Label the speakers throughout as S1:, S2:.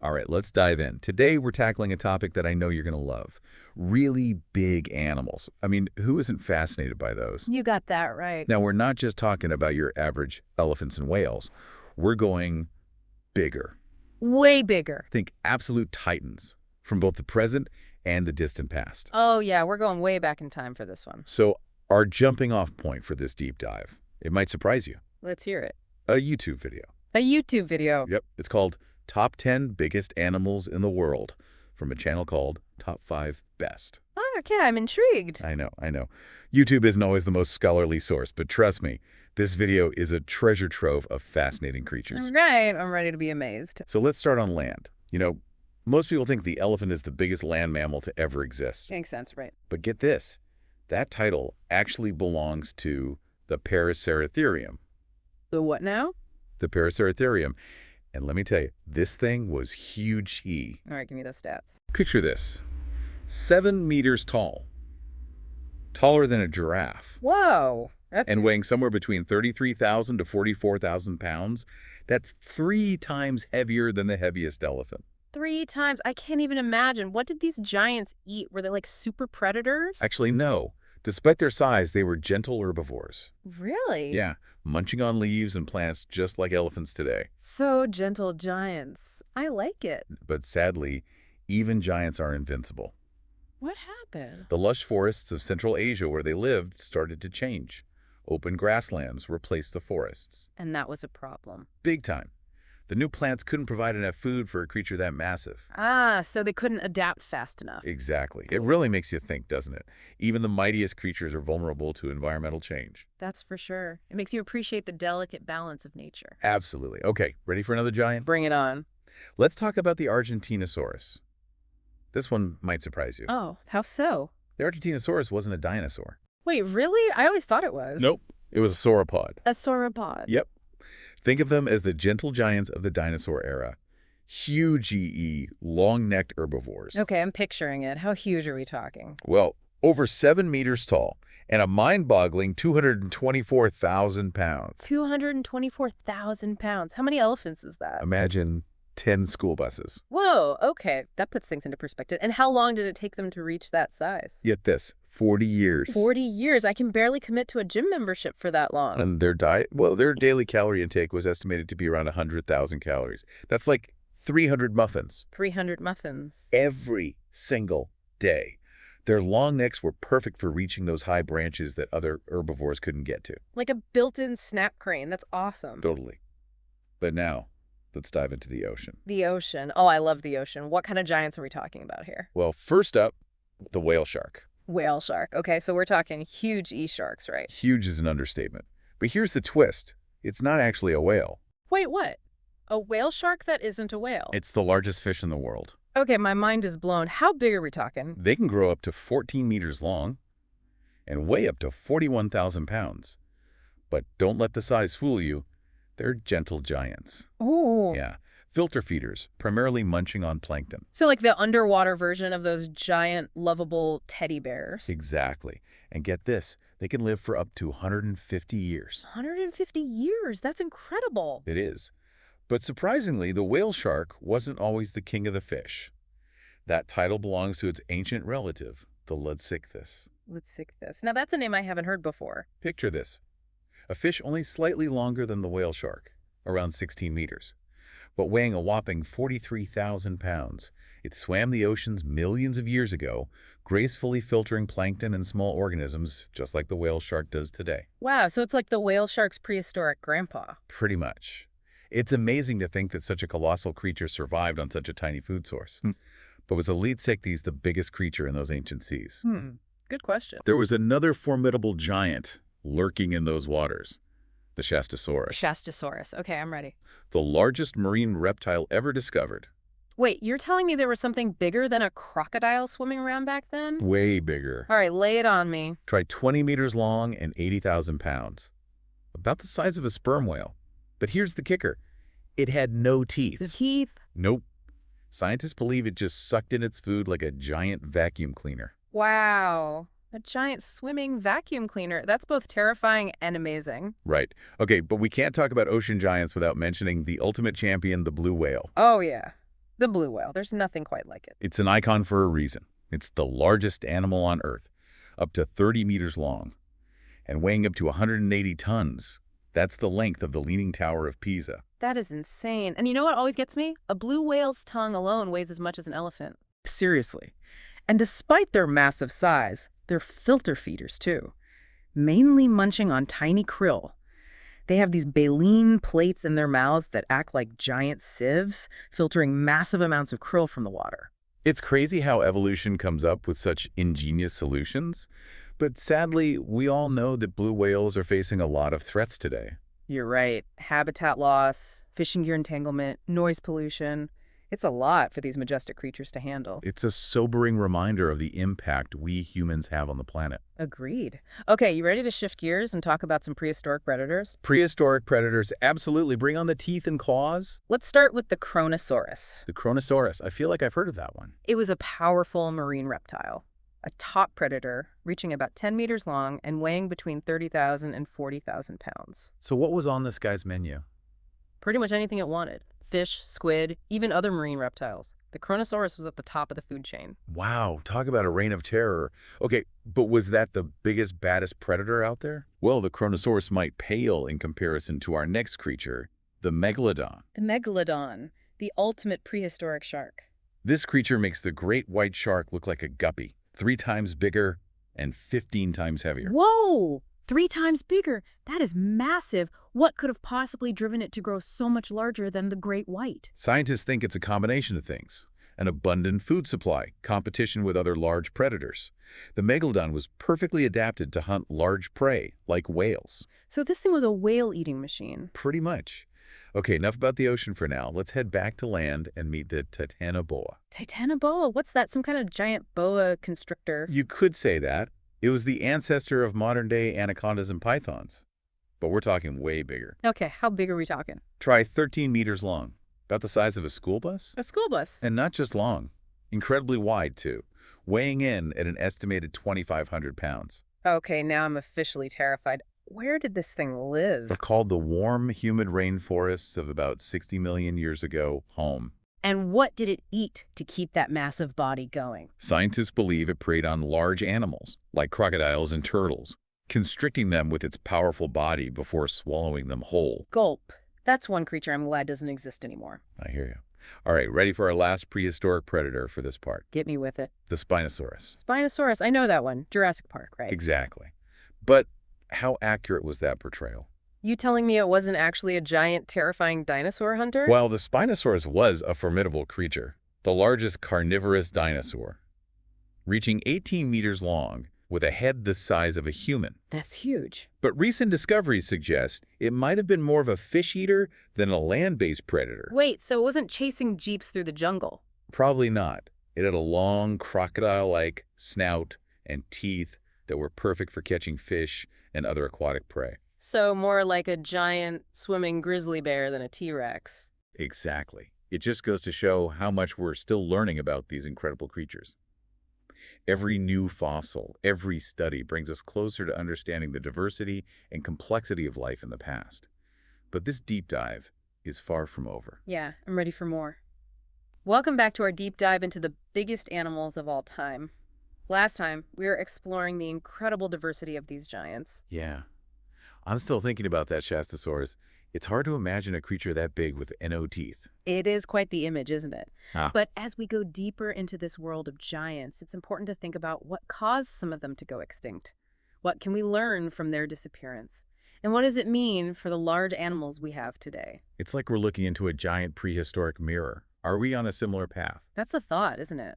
S1: All right, let's dive in. Today, we're tackling a topic that I know you're going to love. Really big animals. I mean, who isn't fascinated by those?
S2: You got that right.
S1: Now, we're not just talking about your average elephants and whales. We're going bigger.
S2: Way bigger.
S1: Think absolute titans from both the present and the distant past.
S2: Oh, yeah, we're going way back in time for this one.
S1: So, our jumping off point for this deep dive, it might surprise you.
S2: Let's hear it.
S1: A YouTube video.
S2: A YouTube video.
S1: Yep, it's called Top 10 Biggest Animals in the World from a channel called Top 5 Best.
S2: Oh, okay, I'm intrigued.
S1: I know. YouTube isn't always the most scholarly source, but trust me, this video is a treasure trove of fascinating creatures.
S2: Right, I'm ready to be amazed.
S1: So let's start on land. Most people think the elephant is the biggest land mammal to ever exist.
S2: Makes sense, right?
S1: But get this, that title actually belongs to the Paraceratherium.
S2: The what now?
S1: The Paraceratherium. And let me tell you, this thing was huge.
S2: All right, give me the stats.
S1: Picture this, 7 meters tall, taller than a giraffe,
S2: Whoa.
S1: and weighing somewhere between 33,000 to 44,000 pounds. That's 3 times heavier than the heaviest elephant.
S2: 3 times. I can't even imagine. What did these giants eat? Were they like super predators?
S1: Actually, no. Despite their size, they were gentle herbivores.
S2: Really?
S1: Yeah, munching on leaves and plants just like elephants today.
S2: So gentle giants. I like it.
S1: But sadly, even giants are invincible.
S2: What happened?
S1: The lush forests of Central Asia where they lived started to change. Open grasslands replaced the forests.
S2: And that was a problem.
S1: Big time. The new plants couldn't provide enough food for a creature that massive.
S2: Ah, so they couldn't adapt fast enough.
S1: Exactly. It really makes you think, doesn't it? Even the mightiest creatures are vulnerable to environmental change.
S2: That's for sure. It makes you appreciate the delicate balance of nature.
S1: Absolutely. Okay, ready for another giant?
S2: Bring it on.
S1: Let's talk about the Argentinosaurus. This one might surprise you.
S2: Oh, how so?
S1: The Argentinosaurus wasn't a dinosaur.
S2: Wait, really? I always thought it was.
S1: Nope. It was a sauropod.
S2: A sauropod.
S1: Yep. Think of them as the gentle giants of the dinosaur era. Huge, long-necked herbivores.
S2: Okay, I'm picturing it. How huge are we talking?
S1: Well, over 7 meters tall and a mind-boggling 224,000 pounds.
S2: 224,000 pounds. How many elephants is that?
S1: Imagine 10 school buses.
S2: Whoa, okay. That puts things into perspective. And how long did it take them to reach that size?
S1: Get this, 40 years.
S2: 40 years. I can barely commit to a gym membership for that long.
S1: And their diet, well, their daily calorie intake was estimated to be around 100,000 calories. That's like 300 muffins.
S2: 300 muffins.
S1: Every single day. Their long necks were perfect for reaching those high branches that other herbivores couldn't get to.
S2: Like a built-in snap crane. That's awesome.
S1: Totally. But now, let's dive into the ocean.
S2: The ocean. Oh, I love the ocean. What kind of giants are we talking about here?
S1: Well, first up, the whale shark.
S2: Whale shark. Okay, so we're talking huge E-sharks, right?
S1: Huge is an understatement. But here's the twist. It's not actually a whale.
S2: Wait, what? A whale shark that isn't a whale?
S1: It's the largest fish in the world.
S2: Okay, my mind is blown. How big are we talking?
S1: They can grow up to 14 meters long and weigh up to 41,000 pounds. But don't let the size fool you. They're gentle giants.
S2: Ooh.
S1: Yeah, filter feeders, primarily munching on plankton.
S2: So like the underwater version of those giant, lovable teddy bears.
S1: Exactly. And get this, they can live for up to 150 years.
S2: 150 years? That's incredible.
S1: It is. But surprisingly, the whale shark wasn't always the king of the fish. That title belongs to its ancient relative, the Ludsichthys.
S2: Ludsichthys. Now that's a name I haven't heard before.
S1: Picture this. A fish only slightly longer than the whale shark, around 16 meters, but weighing a whopping 43,000 pounds. It swam the oceans millions of years ago, gracefully filtering plankton and small organisms just like the whale shark does today.
S2: Wow, so it's like the whale shark's prehistoric grandpa.
S1: Pretty much. It's amazing to think that such a colossal creature survived on such a tiny food source. But was the Ludsichthys the biggest creature in those ancient seas?
S2: Good question.
S1: There was another formidable giant lurking in those waters, the Shastasaurus,
S2: Shastasaurus. Okay, I'm ready.
S1: the largest marine reptile ever discovered.
S2: Wait, you're telling me there was something bigger than a crocodile swimming around back then?
S1: Way bigger.
S2: All right, lay it on me.
S1: Tried 20 meters long and 80,000 pounds. About the size of a sperm whale. But here's the kicker. It had no teeth.
S2: The teeth?
S1: Nope. Scientists believe it just sucked in its food like a giant vacuum cleaner.
S2: Wow. A giant swimming vacuum cleaner. That's both terrifying and amazing.
S1: Right. Okay, but we can't talk about ocean giants without mentioning the ultimate champion, the blue whale.
S2: Oh, yeah. The blue whale. There's nothing quite like it.
S1: It's an icon for a reason. It's the largest animal on Earth, up to 30 meters long, and weighing up to 180 tons. That's the length of the Leaning Tower of Pisa.
S2: That is insane. And you know what always gets me? A blue whale's tongue alone weighs as much as an elephant. Seriously. And despite their massive size, they're filter feeders too, mainly munching on tiny krill. They have these baleen plates in their mouths that act like giant sieves, filtering massive amounts of krill from the water.
S1: It's crazy how evolution comes up with such ingenious solutions, but sadly, we all know that blue whales are facing a lot of threats today.
S2: You're right. Habitat loss, fishing gear entanglement, noise pollution. It's a lot for these majestic creatures to handle.
S1: It's a sobering reminder of the impact we humans have on the planet.
S2: Agreed. Okay, you ready to shift gears and talk about some prehistoric predators?
S1: Prehistoric predators, absolutely. Bring on the teeth and claws.
S2: Let's start with the Kronosaurus.
S1: The Kronosaurus. I feel like I've heard of that one.
S2: It was a powerful marine reptile, a top predator reaching about 10 meters long and weighing between 30,000 and 40,000 pounds.
S1: So what was on this guy's menu?
S2: Pretty much anything it wanted. Fish, squid, even other marine reptiles. The Kronosaurus was at the top of the food chain.
S1: Wow, talk about a reign of terror. Okay, but was that the biggest, baddest predator out there? Well, the Kronosaurus might pale in comparison to our next creature, the Megalodon.
S2: The Megalodon, the ultimate prehistoric shark.
S1: This creature makes the great white shark look like a guppy, 3 times bigger and 15 times heavier.
S2: Whoa! 3 times bigger. That is massive. What could have possibly driven it to grow so much larger than the great white?
S1: Scientists think it's a combination of things. An abundant food supply, competition with other large predators. The Megalodon was perfectly adapted to hunt large prey, like whales.
S2: So this thing was a whale-eating machine.
S1: Pretty much. Okay, enough about the ocean for now. Let's head back to land and meet the Titanoboa.
S2: Titanoboa? What's that? Some kind of giant boa constrictor?
S1: You could say that. It was the ancestor of modern-day anacondas and pythons. But we're talking way bigger.
S2: Okay, how big are we talking?
S1: Try 13 meters long, about the size of a school bus.
S2: A school bus.
S1: And not just long, incredibly wide too, weighing in at an estimated 2,500 pounds.
S2: Okay, now I'm officially terrified. Where did this thing live?
S1: They're called the warm, humid rainforests of about 60 million years ago home.
S2: And what did it eat to keep that massive body going?
S1: Scientists believe it preyed on large animals, like crocodiles and turtles, constricting them with its powerful body before swallowing them whole.
S2: Gulp. That's one creature I'm glad doesn't exist anymore.
S1: I hear you. All right, ready for our last prehistoric predator for this part.
S2: Get me with it.
S1: The Spinosaurus.
S2: Spinosaurus, I know that one. Jurassic Park, right?
S1: Exactly. But how accurate was that portrayal?
S2: You telling me it wasn't actually a giant, terrifying dinosaur hunter?
S1: Well, the Spinosaurus was a formidable creature, the largest carnivorous dinosaur, reaching 18 meters long with a head the size of a human.
S2: That's huge.
S1: But recent discoveries suggest it might have been more of a fish eater than a land-based predator.
S2: Wait, so it wasn't chasing jeeps through the jungle?
S1: Probably not. It had a long, crocodile-like snout and teeth that were perfect for catching fish and other aquatic prey.
S2: So more like a giant swimming grizzly bear than a T-Rex.
S1: Exactly. It just goes to show how much we're still learning about these incredible creatures. Every new fossil, every study brings us closer to understanding the diversity and complexity of life in the past. But this deep dive is far from over.
S2: Yeah, I'm ready for more. Welcome back to our deep dive into the biggest animals of all time. Last time, we were exploring the incredible diversity of these giants.
S1: Yeah. I'm still thinking about that Shastasaurus. It's hard to imagine a creature that big with no teeth.
S2: It is quite the image, isn't it?
S1: Ah.
S2: But as we go deeper into this world of giants, it's important to think about what caused some of them to go extinct. What can we learn from their disappearance? And what does it mean for the large animals we have today?
S1: It's like we're looking into a giant prehistoric mirror. Are we on a similar path?
S2: That's a thought, isn't it?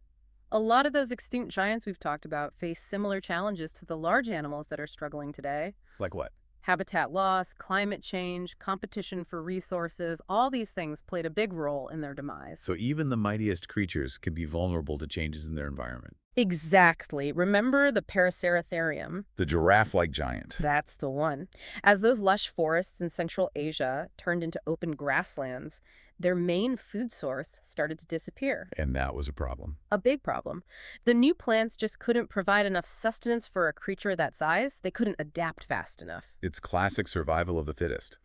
S2: A lot of those extinct giants we've talked about face similar challenges to the large animals that are struggling today.
S1: Like what?
S2: Habitat loss, climate change, competition for resources, all these things played a big role in their demise.
S1: So even the mightiest creatures can be vulnerable to changes in their environment.
S2: Exactly. Remember the Paraceratherium?
S1: The giraffe-like giant.
S2: That's the one. As those lush forests in Central Asia turned into open grasslands, their main food source started to disappear.
S1: And that was a problem.
S2: A big problem. The new plants just couldn't provide enough sustenance for a creature that size. They couldn't adapt fast enough.
S1: It's classic survival of the fittest.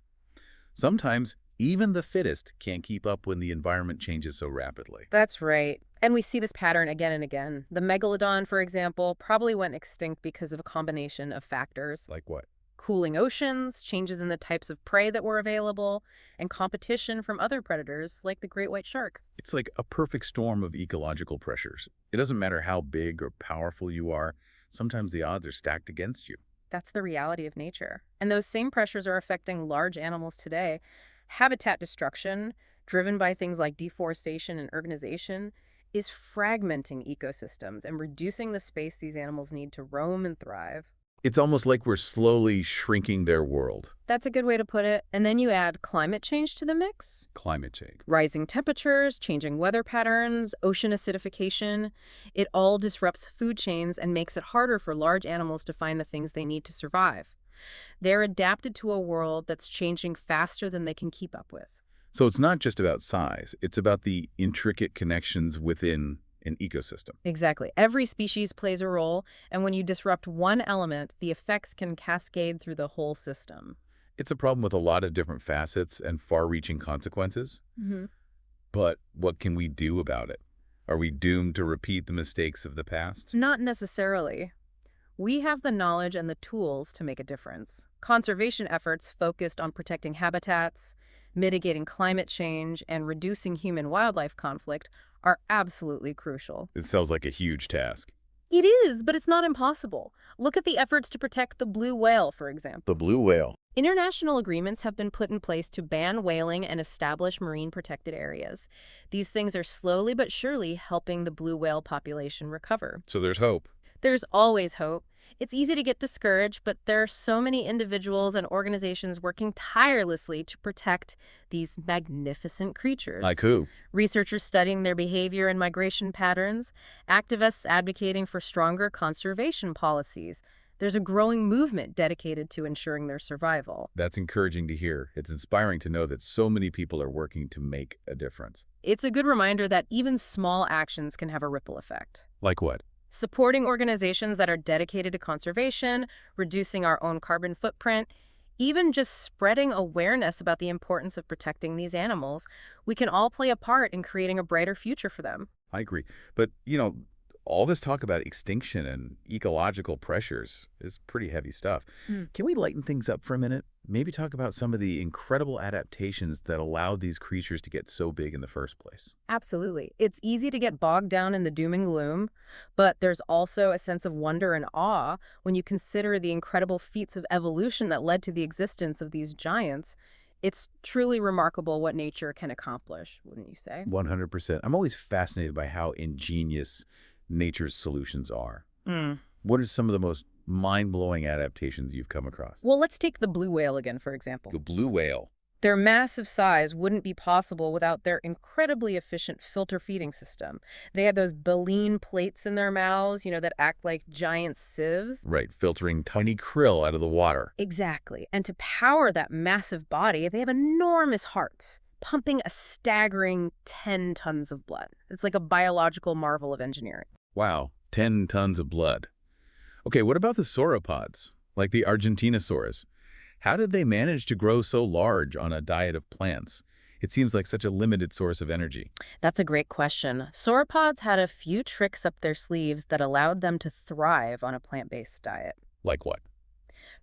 S1: Sometimes Even the fittest can't keep up when the environment changes so rapidly.
S2: That's right. And we see this pattern again and again. The megalodon, for example, probably went extinct because of a combination of factors:
S1: Like what?
S2: cooling oceans, changes in the types of prey that were available, and competition from other predators like the great white shark.
S1: It's like a perfect storm of ecological pressures. It doesn't matter how big or powerful you are, sometimes the odds are stacked against you.
S2: That's the reality of nature. And those same pressures are affecting large animals today. Habitat destruction, driven by things like deforestation and urbanization, is fragmenting ecosystems and reducing the space these animals need to roam and thrive.
S1: It's almost like we're slowly shrinking their world.
S2: That's a good way to put it. And then you add climate change to the mix.
S1: Climate change.
S2: Rising temperatures, changing weather patterns, ocean acidification. It all disrupts food chains and makes it harder for large animals to find the things they need to survive. They're adapted to a world that's changing faster than they can keep up with.
S1: So it's not just about size, it's about the intricate connections within an ecosystem.
S2: Exactly. Every species plays a role, and when you disrupt one element, the effects can cascade through the whole system.
S1: It's a problem with a lot of different facets and far-reaching consequences. But what can we do about it? Are we doomed to repeat the mistakes of the past?
S2: Not necessarily. We have the knowledge and the tools to make a difference. Conservation efforts focused on protecting habitats, mitigating climate change, and reducing human-wildlife conflict are absolutely crucial.
S1: It sounds like a huge task.
S2: It is, but it's not impossible. Look at the efforts to protect the blue whale, for example.
S1: The blue whale.
S2: International agreements have been put in place to ban whaling and establish marine protected areas. These things are slowly but surely helping the blue whale population recover.
S1: So there's hope.
S2: There's always hope. It's easy to get discouraged, but there are so many individuals and organizations working tirelessly to protect these magnificent creatures.
S1: Like who?
S2: Researchers studying their behavior and migration patterns, activists advocating for stronger conservation policies. There's a growing movement dedicated to ensuring their survival.
S1: That's encouraging to hear. It's inspiring to know that so many people are working to make a difference.
S2: It's a good reminder that even small actions can have a ripple effect.
S1: Like what?
S2: Supporting organizations that are dedicated to conservation, reducing our own carbon footprint, even just spreading awareness about the importance of protecting these animals, we can all play a part in creating a brighter future for them.
S1: I agree. But, all this talk about extinction and ecological pressures is pretty heavy stuff. Can we lighten things up for a minute? Maybe talk about some of the incredible adaptations that allowed these creatures to get so big in the first place.
S2: Absolutely. It's easy to get bogged down in the doom and gloom, but there's also a sense of wonder and awe when you consider the incredible feats of evolution that led to the existence of these giants. It's truly remarkable what nature can accomplish, wouldn't you say?
S1: 100%. I'm always fascinated by how ingenious nature's solutions are. What are some of the most mind-blowing adaptations you've come across?
S2: Well, let's take the blue whale again, for example.
S1: The blue whale.
S2: Their massive size wouldn't be possible without their incredibly efficient filter feeding system. They had those baleen plates in their mouths, that act like giant sieves.
S1: Right, filtering tiny krill out of the water.
S2: Exactly. And to power that massive body, they have enormous hearts, pumping a staggering 10 tons of blood. It's like a biological marvel of engineering.
S1: Wow, 10 tons of blood. Okay, what about the sauropods, like the Argentinosaurus? How did they manage to grow so large on a diet of plants? It seems like such a limited source of energy.
S2: That's a great question. Sauropods had a few tricks up their sleeves that allowed them to thrive on a plant-based diet.
S1: Like what?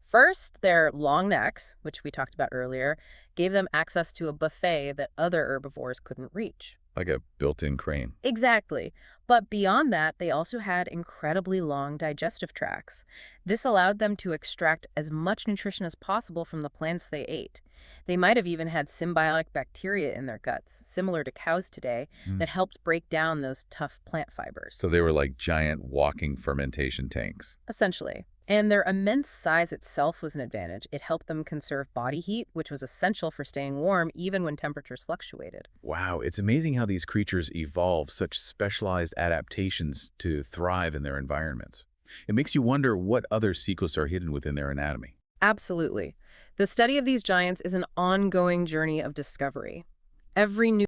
S2: First, their long necks, which we talked about earlier, gave them access to a buffet that other herbivores couldn't reach.
S1: Like a built-in crane.
S2: Exactly. But beyond that, they also had incredibly long digestive tracts. This allowed them to extract as much nutrition as possible from the plants they ate. They might have even had symbiotic bacteria in their guts, similar to cows today, that helped break down those tough plant fibers.
S1: So they were like giant walking fermentation tanks.
S2: Essentially. And their immense size itself was an advantage. It helped them conserve body heat, which was essential for staying warm even when temperatures fluctuated.
S1: Wow, it's amazing how these creatures evolve such specialized adaptations to thrive in their environments. It makes you wonder what other secrets are hidden within their anatomy.
S2: Absolutely. The study of these giants is an ongoing journey of discovery. Every new